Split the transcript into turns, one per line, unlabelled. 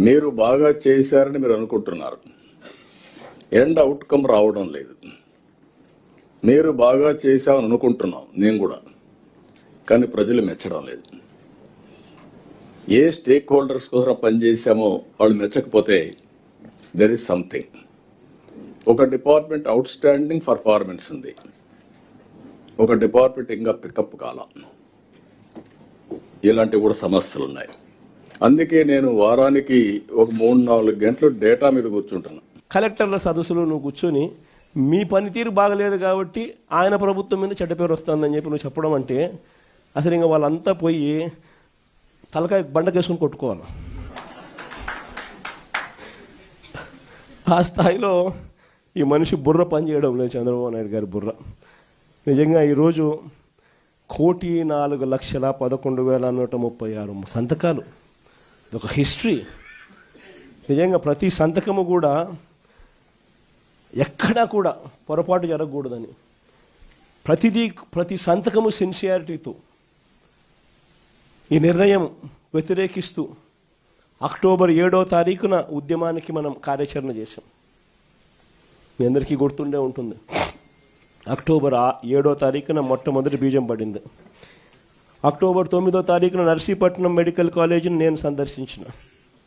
మీరు బాగా చేశారని మీరు అనుకుంటున్నారు, ఎండ్ అవుట్కమ్ రావడం లేదు. మీరు బాగా చేశామని అనుకుంటున్నాం, నేను కూడా, కానీ ప్రజలు మెచ్చడం లేదు. ఏ స్టేక్ హోల్డర్స్ కోసం పనిచేశామో వాళ్ళు మెచ్చకపోతే దెర్ ఇస్ సంథింగ్. ఒక డిపార్ట్మెంట్ అవుట్ స్టాండింగ్ పర్ఫార్మెన్స్ ఉంది, ఒక డిపార్ట్మెంట్ ఇంకా పికప్ కాల. ఇలాంటివి కూడా సమస్యలు ఉన్నాయి. అందుకే నేను వారానికి ఒక 3-4 గంటలు డేటా మీద కూర్చుంటాను.
కలెక్టర్ల సదస్సులో నువ్వు కూర్చొని మీ పనితీరు బాగలేదు కాబట్టి ఆయన ప్రభుత్వం మీద చెడ్డ పేరు వస్తుందని చెప్పి నువ్వు చెప్పడం అంటే అసలు ఇంకా వాళ్ళంతా పోయి తలకాయ బండకేసుకుని కొట్టుకోవాలి. ఆ స్థాయిలో ఈ మనిషి బుర్ర పనిచేయడం లేదు, చంద్రబాబు నాయుడు గారి బుర్ర. నిజంగా ఈరోజు 1,04,11,136 సంతకాలు, ఒక హిస్టరీ. నిజంగా ప్రతి సంతకము కూడా ఎక్కడా కూడా పొరపాటు జరగకూడదని, ప్రతి సంతకము సిన్సియారిటీతో ఈ నిర్ణయం వ్యతిరేకిస్తూ అక్టోబర్ 7వ తారీఖున ఉద్యమానికి మనం కార్యాచరణ చేశాం. మీ అందరికీ గుర్తుండే ఉంటుంది. అక్టోబర్ 7వ తారీఖున మొట్టమొదటి బీజం పడింది. అక్టోబర్ 9వ తారీఖున నర్సీపట్నం మెడికల్ కాలేజీని నేను సందర్శించిన.